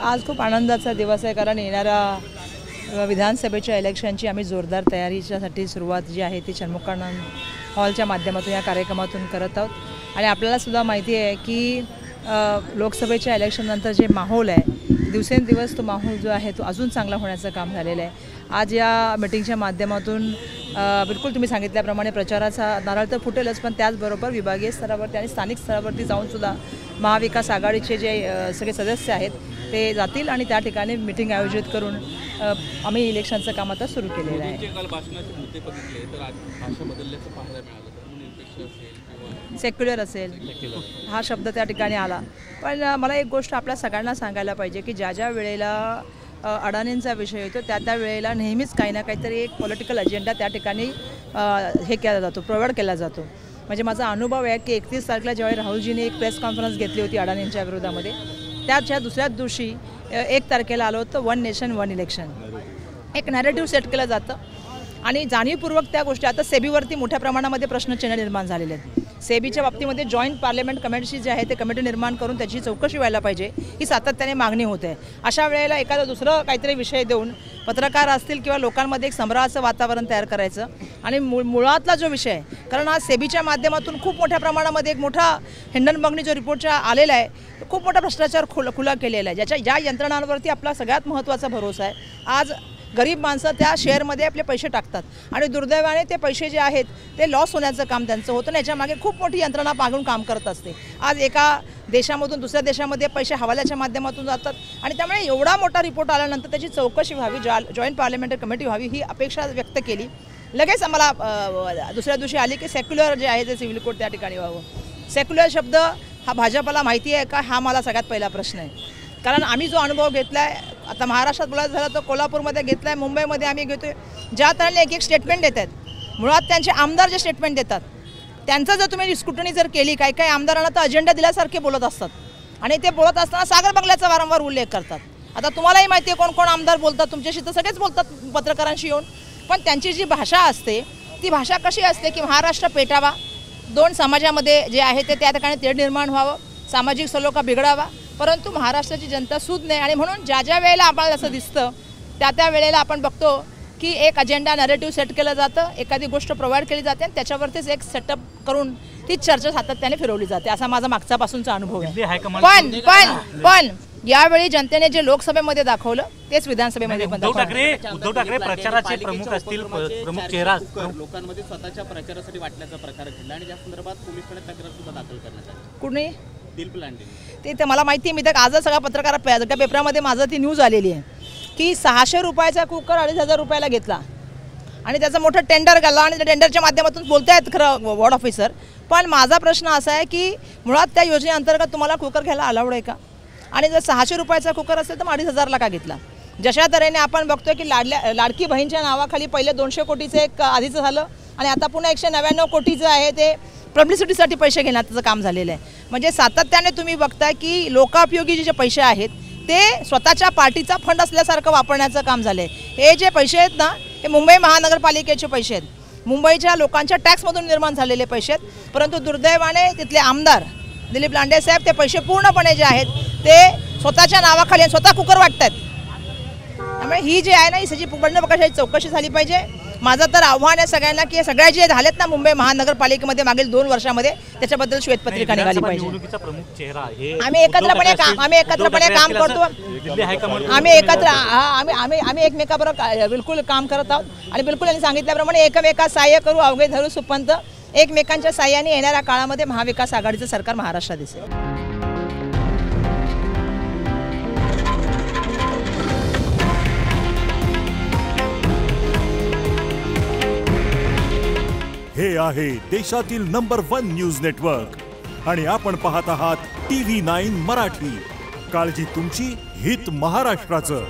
आज खूप आनंदाचा दिवस आहे, कारण येणाऱ्या विधानसभेच्या इलेक्शनची आम्ही जोरदार तयारीसाठी सुरुवात जी आहे ती षण्मुखानंद हॉलच्या माध्यमातून या कार्यक्रमातून करत आहोत। आणि आपल्याला सुद्धा माहिती आहे की लोकसभेच्या इलेक्शननंतर जे माहोल आहे दिवसेंदिवस तो माहोल जो आहे तो अजून चांगला होण्याचं काम झालेलं आहे। आज या मीटिंगच्या माध्यमातून बिलकुल तुम्ही सांगितल्याप्रमाणे प्रचाराचा नारळ तर फुटेलच, पण त्याचबरोबर विभागीय स्तरावरती आणि स्थानिक स्तरावरती जाऊनसुद्धा महाविकास आघाडीचे जे सगळे सदस्य आहेत ते जातील आणि त्या ठिकाणी मीटिंग आयोजित करून आम्ही इलेक्शनचं काम आता सुरू केलेलं आहे। सेक्युलर असेल हा शब्द त्या ठिकाणी आला, पण मला एक गोष्ट आपल्या सगळ्यांना सांगायला पाहिजे की ज्या ज्या वेळेला अडाणींचा विषय येतो त्या वेळेला नेहमीच काही ना काहीतरी एक पॉलिटिकल अजेंडा त्या ठिकाणी हे केला जातो, प्रोव्हाइड केला जातो। म्हणजे माझा अनुभव आहे की 31 तारखेला ज्यावेळी राहुलजीने एक प्रेस कॉन्फरन्स घेतली होती अडाणींच्या विरोधामध्ये, त्याच्या दुसऱ्याच दिवशी 1 तारखेला आलं होतं वन नेशन वन इलेक्शन, एक नॅरेटिव्ह सेट केलं जातं आणि जाणीवपूर्वक त्या गोष्टी आता सेबीवरती मोठ्या प्रमाणामध्ये प्रश्नचिन्ह निर्माण झालेले आहेत। सेबीच्या बाबतीमध्ये जॉईंट पार्लमेंट कमिटी जी आहे ते कमिटी निर्माण करून त्याची चौकशी व्हायला पाहिजे ही सातत्याने मागणी होते। अशा वेळेला एखादा दुसरं काहीतरी विषय देऊन पत्रकार असतील किंवा लोकांमध्ये एक संभ्रमाचं वातावरण तयार करायचं आणि मुळातला जो विषय आहे, कारण आज सेबीच्या माध्यमातून खूप मोठ्या प्रमाणामध्ये एक मोठा हिंडनबर्गनी जो रिपोर्टच्या आलेला आहे खूप मोठा भ्रष्टाचार खुला केलेला आहे, ज्या यंत्रणांवरती आपला सगळ्यात महत्त्वाचा भरोसा आहे। आज गरीब माणसं त्या शेअरमध्ये आपले पैसे टाकतात आणि दुर्दैवाने ते पैसे जे आहेत ते लॉस होण्याचं काम त्यांचं होतं आणि याच्यामागे खूप मोठी यंत्रणा मागून काम करत असते। आज एका देशामधून दुसऱ्या देशामध्ये पैसे हवाल्याच्या माध्यमातून जातात आणि त्यामुळे एवढा मोठा रिपोर्ट आल्यानंतर त्याची चौकशी व्हावी, जॉईंट पार्लमेंटरी कमिटी व्हावी ही अपेक्षा व्यक्त केली। लगेच आम्हाला दुसऱ्या दिवशी आली की सेक्युलर जे आहे ते सिव्हिल कोड त्या ठिकाणी व्हावं। सेक्युलर शब्द हा भाजपला माहिती आहे का, हा मला सगळ्यात पहिला प्रश्न आहे, कारण आम्ही जो अनुभव घेतला आहे आता महाराष्ट्रात बोलायचं झालं तर कोल्हापूरमध्ये घेतला आहे, मुंबईमध्ये आम्ही घेतो आहे, ज्या तऱ्हेने एक स्टेटमेंट देतात, मुळात त्यांचे आमदार जे स्टेटमेंट देतात त्यांचं जर तुम्ही स्क्रुटनी जर केली, काही आमदारांना तर अजेंडा दिल्यासारखे बोलत असतात आणि ते बोलत असताना सागर बंगल्याचा वारंवार उल्लेख करतात। आता तुम्हालाही माहिती आहे कोण कोण आमदार बोलतात, तुमच्याशी तर सगळेच बोलतात पत्रकारांशी येऊन, पण त्यांची जी भाषा असते ती भाषा कशी असते की महाराष्ट्र पेटावा, दोन समाजामध्ये जे आहे ते त्या ठिकाणी तेढ निर्माण व्हावं, सामाजिक सलोखा बिघडावा, परंतु महाराष्ट्राची जनता सूद नाही। आणि म्हणून ज्या ज्या वेळेला आपल्याला असं दिसतं त्या वेळेला आपण बघतो की एक अजेंडा नॅरेटिव्ह सेट केलं जातं, एखादी गोष्ट प्रोव्हाइड केली जाते आणि त्याच्यावरतीच एक सेटअप करून ती चर्चा सातत्याने फिरवली जाते, असा माझा मागचापासूनचा अनुभव आहे। पण यावेळी जनतेने जे लोकसभेमध्ये दाखवलं तेच विधानसभेमध्ये पण उद्धव ठाकरे प्रचाराचे प्रमुख असतील, प्रमुख चेहरा लोकांमध्ये स्वतःच्या प्रचारासाठी वाटण्याचा प्रकार घडला आणि त्या संदर्भात पोलिसांकडे तक्रार सुद्धा दाखल करण्यात आली। कुणी दिलीप लांडे ते तर मला माहिती आहे, मी तर आजच सगळा पत्रकार पेपरामध्ये माझं ती न्यूज आलेली आहे की 600 रुपयाचा कुकर 2500 रुपयाला घेतला आणि त्याचं मोठं टेंडर घाला आणि त्या टेंडरच्या माध्यमातून बोलतायत खरं वॉर्ड ऑफिसर। पण माझा प्रश्न असा आहे की मुळात त्या योजनेअंतर्गत तुम्हाला कुकर घ्यायला अलाउड आहे का, आणि जर 600 रुपयाचा कुकर असेल तर 2500ला का घेतला? जशा तऱ्हेने आपण बघतोय की लाडकी बहीणच्या नावाखाली पहिले 200 कोटीचं एक आधीचं झालं आणि आता पुन्हा 199 कोटीचं आहे ते पब्लिसिटीसाठी पैसे घेण्याचं काम झालेलं आहे। म्हणजे सातत्याने तुम्ही बघताय की लोकापयोगी जे पैसे आहेत ते स्वतःच्या पार्टीचा फंड असल्यासारखं वापरण्याचं काम झालं आहे। हे जे पैसे आहेत ना हे मुंबई महानगरपालिकेचे पैसे आहेत, मुंबईच्या लोकांच्या टॅक्समधून निर्माण झालेले पैसे आहेत, परंतु दुर्दैवाने तिथले आमदार दिलीप लांडे साहेब ते पैसे पूर्णपणे जे आहेत ते स्वतःच्या नावाखाली स्वतः कुकर वाटतात। त्यामुळे ही जी आहे ना ही सजी पूर्ण प्रकाशाची चौकशी झाली पाहिजे। माझं तर आव्हान आहे सगळ्यांना की सगळ्या जे झालेत ना मुंबई महानगरपालिकेमध्ये मागील 2 वर्षामध्ये त्याच्याबद्दल श्वेतपत्रिका निघाली पाहिजे। आम्ही एकत्रपणे काम करतो, आम्ही एकमेकाबरोबर बिलकुल काम करत आहोत आणि बिलकुल यांनी सांगितल्याप्रमाणे एकमेका सहाय्य करू अवघे धरू सुपंत, एकमेकांच्या सहाय्याने येणाऱ्या काळामध्ये महाविकास आघाडीचं सरकार महाराष्ट्रात दिसेल। हे आहे देशातील नंबर 1 न्यूज नेटवर्क आणि आपण पाहत आहात TV9 मराठी। काळजी तुमची, हित महाराष्ट्राचं।